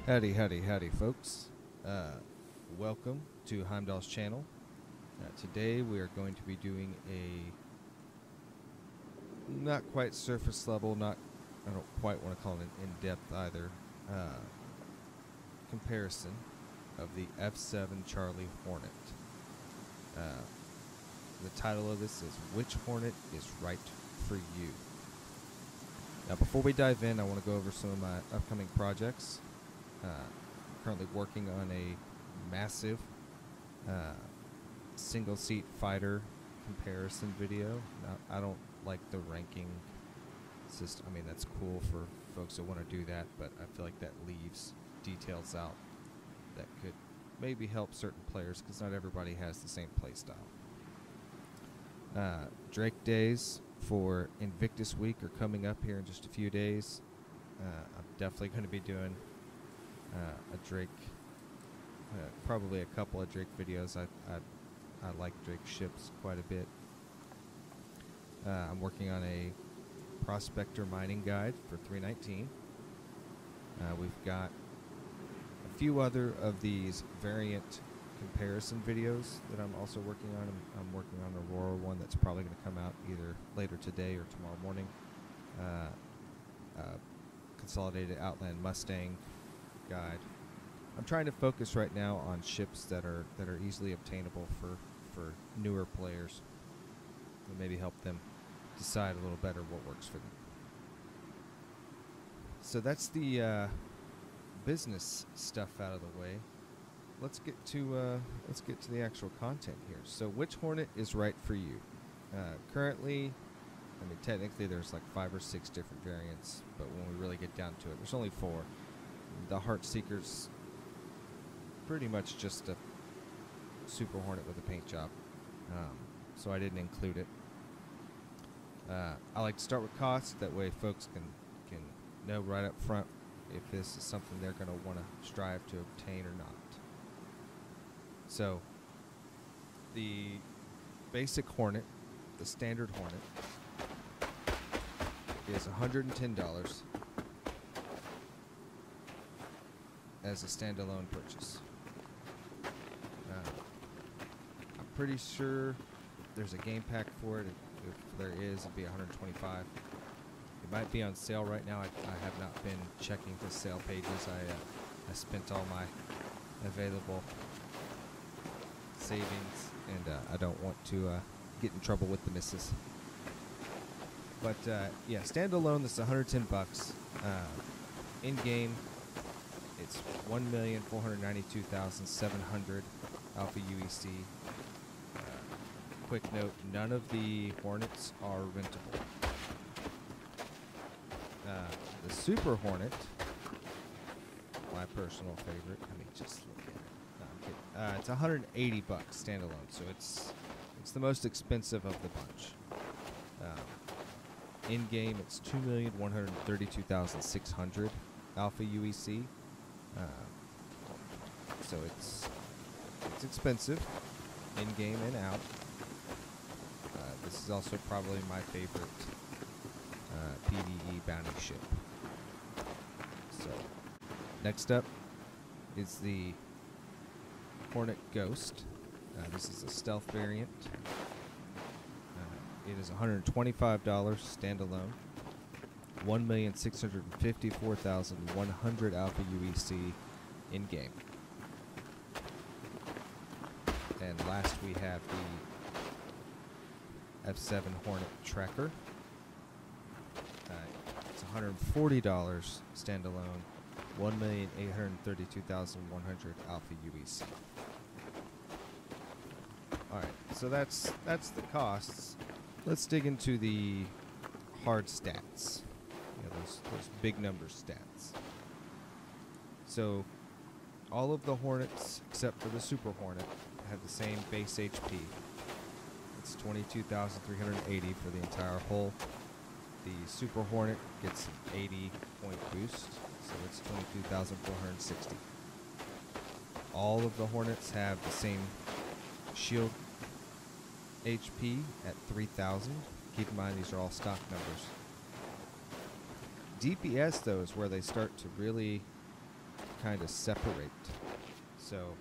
Howdy, howdy, howdy, folks. Welcome to Heimdall's channel. Today we are going to be doing a not quite surface level, I don't quite want to call it an in-depth either, comparison of the F7 Charlie Hornet. The title of this is Which Hornet is Right for You? Now before we dive in, I want to go over some of my upcoming projects. I'm currently working on a massive single-seat fighter comparison video. Now, I don't like the ranking system. I mean, that's cool for folks that want to do that, but I feel like that leaves details out that could maybe help certain players because not everybody has the same play style. Drake days for Invictus Week are coming up here in just a few days. I'm definitely going to be doing a Drake, probably a couple of Drake videos. I like Drake ships quite a bit. I'm working on a prospector mining guide for 319. We've got a few other of these variant comparison videos that I'm also working on. I'm working on an Aurora one that's probably going to come out either later today or tomorrow morning. Consolidated Outland Mustang guide. I'm trying to focus right now on ships that are easily obtainable for newer players, and maybe help them decide a little better what works for them. So that's the business stuff out of the way. Let's get to the actual content here. So, which Hornet is right for you? Currently, I mean, technically there's like 5 or 6 different variants, but when we really get down to it, there's only 4. The Heartseeker's pretty much just a Super Hornet with a paint job, so I didn't include it. I like to start with cost, that way folks can know right up front if this is something they're going to want to strive to obtain or not. So, the basic Hornet, the standard Hornet, is $110 as a standalone purchase. I'm pretty sure there's a game pack for it. If there is, it'd be $125. It might be on sale right now. I have not been checking the sale pages. I spent all my available savings, and I don't want to get in trouble with the missus. But yeah, standalone, this is $110. In game, it's 1,492,700 Alpha UEC. Quick note: none of the Hornets are rentable. The Super Hornet, my personal favorite. I mean, just look at it. No, I'm kidding. It's $180 standalone, so it's the most expensive of the bunch. In game, it's 2,132,600 Alpha UEC. So it's expensive in game and out. This is also probably my favorite PvE bounty ship. So next up is the Hornet Ghost. This is a stealth variant. It is $125 standalone. 1,654,100 Alpha UEC in game. And last we have the F7 Hornet Tracker. It's $140 standalone. 1,832,100 Alpha UEC. All right, so that's the costs. Let's dig into the hard stats. You know, those big number stats. So, all of the Hornets, except for the Super Hornet, have the same base HP. It's 22,380 for the entire hull. The Super Hornet gets an 80-point boost, so it's 22,460. All of the Hornets have the same shield HP at 3,000. Keep in mind these are all stock numbers. DPS, though, is where they start to really kind of separate. So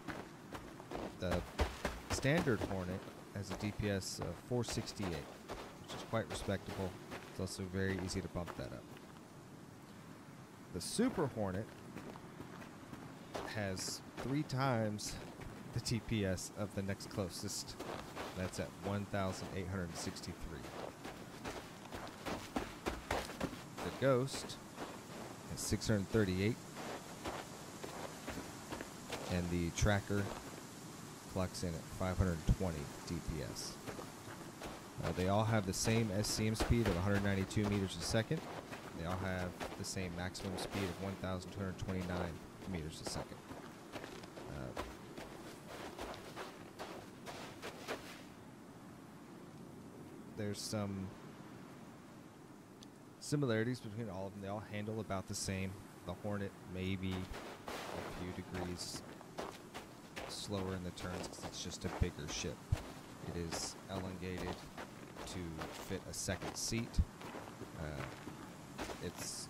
the standard Hornet has a DPS of 468, which is quite respectable. It's also very easy to bump that up. The Super Hornet has 3 times the DPS of the next closest. That's at 1,863. The Ghost has 638. And the Tracker clocks in at 520 DPS. They all have the same SCM speed of 192 meters a second. They all have the same maximum speed of 1,229 meters a second. There's some similarities between all of them. They all handle about the same. The Hornet may be a few degrees slower in the turns because it's just a bigger ship. It is elongated to fit a second seat. It's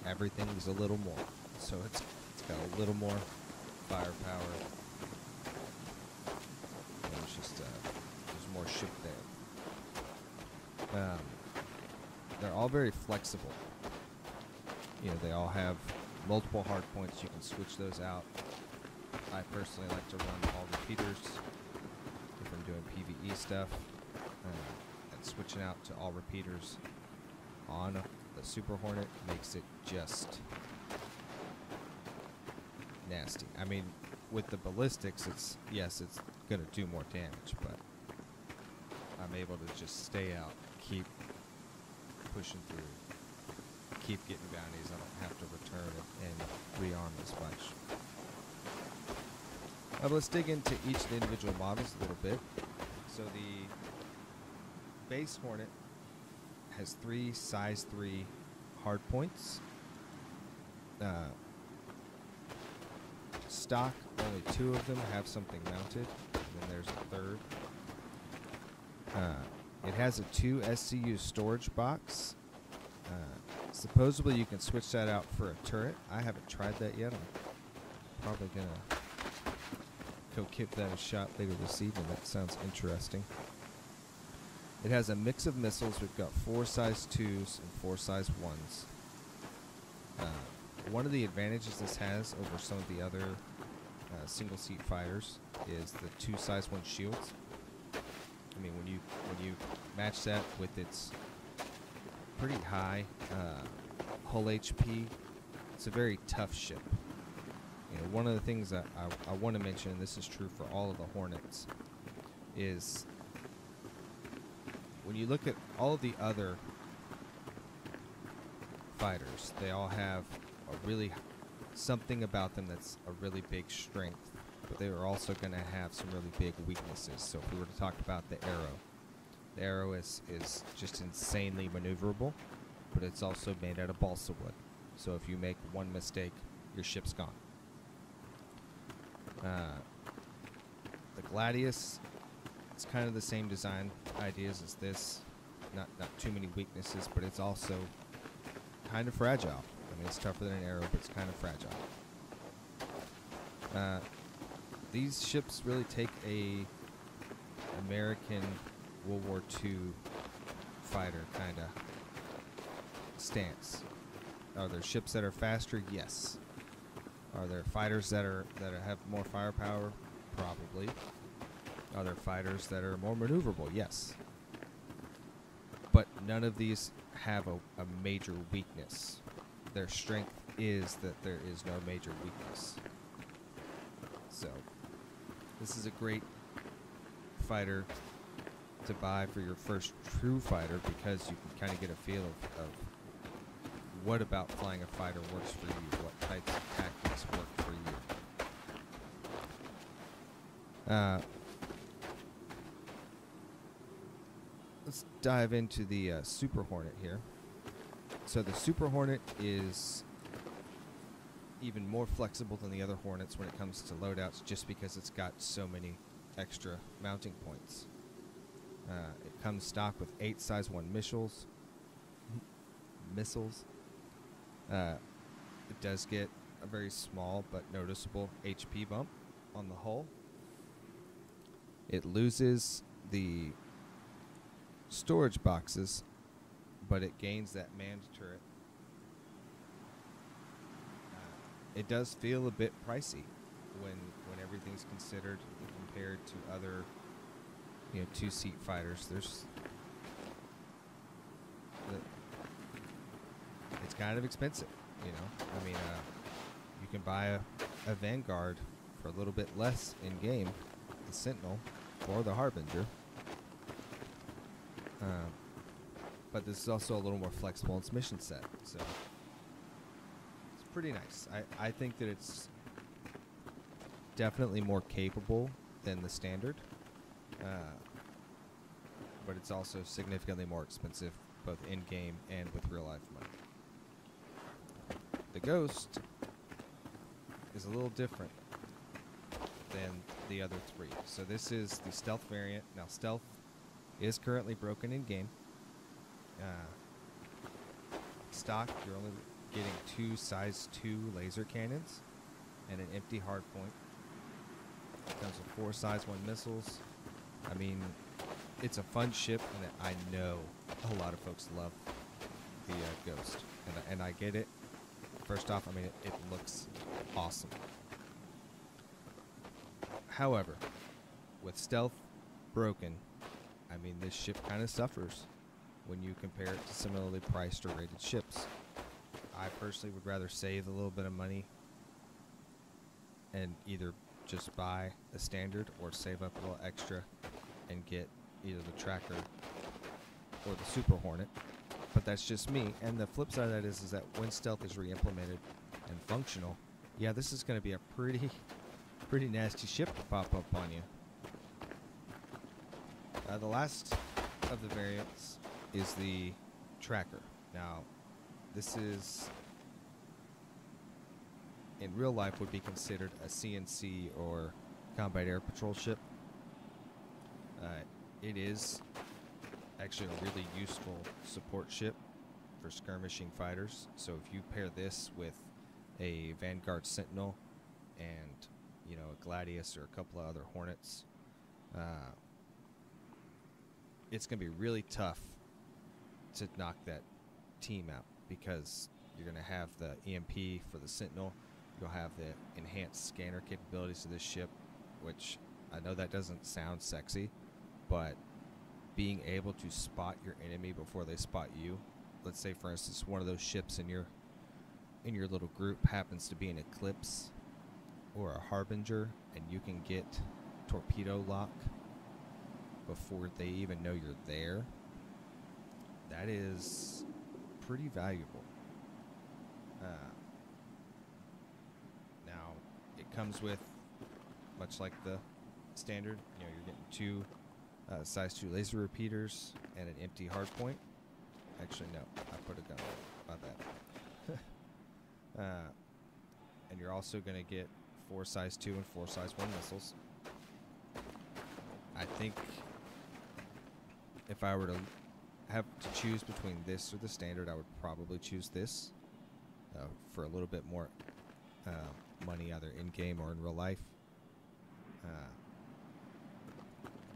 everything is a little more, so it's got a little more firepower. There's just there's more ship there. They're all very flexible. You know, they all have multiple hard points. You can switch those out. I personally like to run all repeaters if I'm doing PvE stuff, and switching out to all repeaters on the Super Hornet makes it just nasty. I mean, with the ballistics, it's gonna do more damage, but I'm able to just stay out, keep pushing through, keep getting bounties. I don't have to return it and rearm as much. Let's dig into each of the individual models a little bit. So the base Hornet has 3 size 3 hard points. Stock, only 2 of them have something mounted, and then there's a third. It has a 2 SCU storage box. Supposedly you can switch that out for a turret. I haven't tried that yet. I'm probably gonna go give that a shot later this evening. That sounds interesting. It has a mix of missiles. We've got 4 size 2s and 4 size 1s. One of the advantages this has over some of the other single seat fighters is the 2 size 1 shields. I mean, when you match that with its pretty high hull HP, it's a very tough ship. You know, one of the things that I want to mention, and this is true for all of the Hornets, is when you look at all of the other fighters, they all have a really something about them that's a really big strength, but they are also going to have some really big weaknesses. So if we were to talk about the arrow is just insanely maneuverable, but it's also made out of balsa wood. So if you make one mistake, your ship's gone. The Gladius, it's kind of the same design ideas as this. Not too many weaknesses, but it's also kind of fragile. I mean, it's tougher than an arrow, but it's kind of fragile. These ships really take a American World War II fighter kind of stance. Are there ships that are faster? Yes. Are there fighters that have more firepower? Probably. Are there fighters that are more maneuverable? Yes. But none of these have a major weakness. Their strength is that there is no major weakness. So, this is a great fighter to buy for your first true fighter, because you can kind of get a feel of what about flying a fighter works for you, what types of tactics work for you. Let's dive into the Super Hornet here. So the Super Hornet is even more flexible than the other Hornets when it comes to loadouts, just because it's got so many extra mounting points. It comes stock with 8 size 1 missiles. It does get a very small but noticeable HP bump on the hull. It loses the storage boxes, but it gains that manned turret. It does feel a bit pricey when everything's considered and compared to other, two-seat fighters. It's kind of expensive, I mean, you can buy a Vanguard for a little bit less in game, the Sentinel or the Harbinger. But this is also a little more flexible in its mission set, so it's pretty nice. I think that it's definitely more capable than the standard, but it's also significantly more expensive, both in-game and with real-life money. The Ghost is a little different than the other three. So this is the stealth variant. Now, stealth is currently broken in-game. Stock, you're only getting 2 size 2 laser cannons and an empty hardpoint. Comes with 4 size 1 missiles. I mean, it's a fun ship, and I know a lot of folks love the Ghost, and I get it. First off, I mean, it looks awesome. However, with stealth broken, I mean, this ship kind of suffers when you compare it to similarly priced or rated ships. I personally would rather save a little bit of money and either just buy a standard or save up a little extra and get either the tracker or the Super Hornet. But that's just me. And the flip side of that is that when stealth is re-implemented and functional, yeah, this is going to be a pretty nasty ship to pop up on you. The last of the variants is the tracker. Now, this is, in real life, would be considered a CNC or combat air patrol ship. It is actually a really useful support ship for skirmishing fighters. So if you pair this with a Vanguard Sentinel and, a Gladius or a couple of other Hornets, it's going to be really tough to knock that team out, because you're going to have the EMP for the Sentinel. You'll have the enhanced scanner capabilities of this ship, which I know that doesn't sound sexy, but being able to spot your enemy before they spot you. Let's say, for instance, one of those ships in your little group happens to be an Eclipse or a Harbinger, and you can get torpedo lock before they even know you're there. That is pretty valuable. Now, it comes with, much like the standard, you're getting 2 size 2 laser repeaters and an empty hardpoint. Actually, no, I put a gun on that. And you're also going to get 4 size 2 and 4 size 1 missiles. I think if I were to have to choose between this or the standard, I would probably choose this for a little bit more money, either in-game or in real life.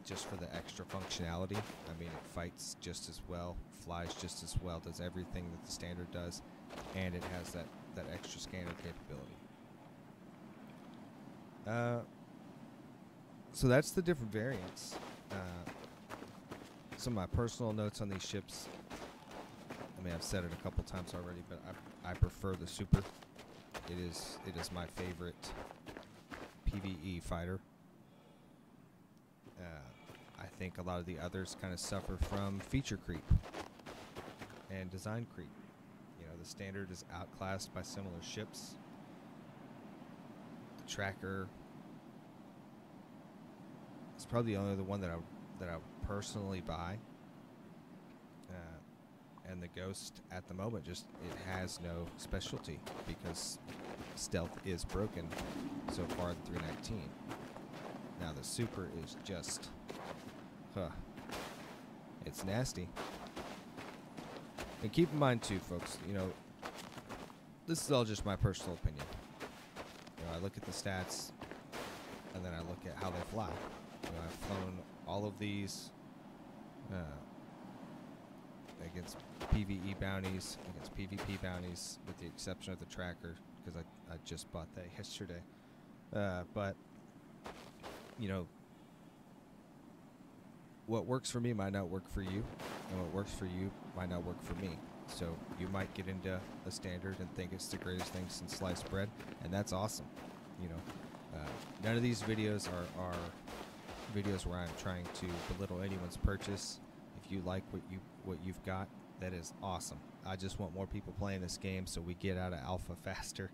Just for the extra functionality. I mean, it fights just as well, flies just as well, does everything that the standard does, and it has that extra scanner capability. So that's the different variants. Some of my personal notes on these ships, I mean, I've said it a couple times already, but I prefer the Super. It is my favorite PvE fighter. I think a lot of the others kind of suffer from feature creep and design creep. The standard is outclassed by similar ships. The tracker is probably the only other one that I would personally buy. And the Ghost at the moment it has no specialty because stealth is broken so far in 319. Now the Super is just, it's nasty. And keep in mind too, folks, this is all just my personal opinion. look at the stats, and then I look at how they fly. You know, I've flown all of these against PvE bounties, against PvP bounties, with the exception of the tracker, because I just bought that yesterday. But, you know, what works for me might not work for you, and what works for you might not work for me. So you might get into a standard and think it's the greatest thing since sliced bread, and that's awesome. You know, none of these videos are videos where I'm trying to belittle anyone's purchase. If you like what you've got, that is awesome. I just want more people playing this game so we get out of alpha faster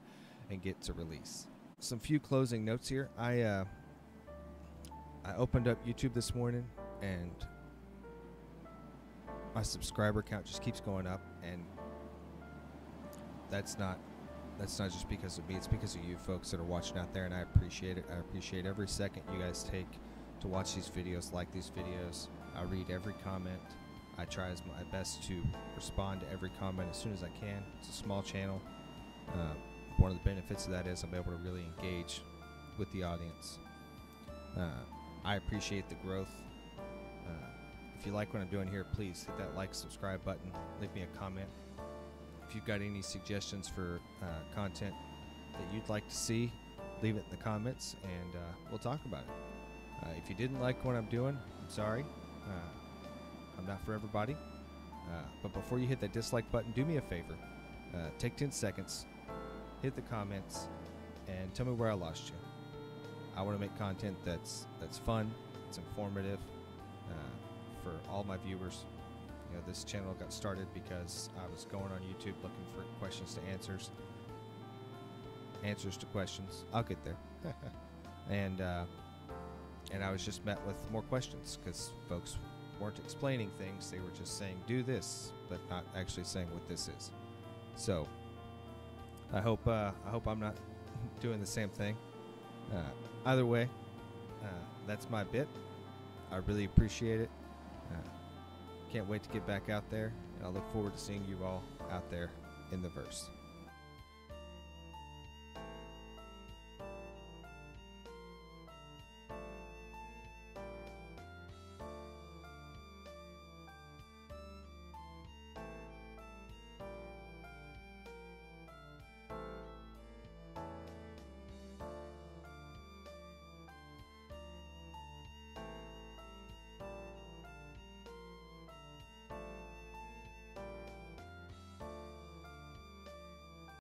and get to release. Some few closing notes here. I opened up YouTube this morning, and my subscriber count just keeps going up, and that's not just because of me. It's because of you folks that are watching out there, and I appreciate it. I appreciate every second you guys take to watch these videos, like these videos. I read every comment. I try my best to respond to every comment as soon as I can. It's a small channel. One of the benefits of that is I'm able to really engage with the audience. I appreciate the growth. If you like what I'm doing here, please hit that like, subscribe button. Leave me a comment. If you've got any suggestions for content that you'd like to see, leave it in the comments, and we'll talk about it. If you didn't like what I'm doing, I'm sorry. I'm not for everybody. But before you hit that dislike button, do me a favor. Take 10 seconds, hit the comments, and tell me where I lost you. I want to make content that's fun, it's informative for all my viewers. You know, this channel got started because I was going on YouTube looking for questions to answers to questions. I'll get there. And I was just met with more questions because folks weren't explaining things. They were just saying, do this, but not actually saying what this is. So I hope I'm not doing the same thing. Either way, that's my bit. I really appreciate it. Can't wait to get back out there, and I look forward to seeing you all out there in the verse.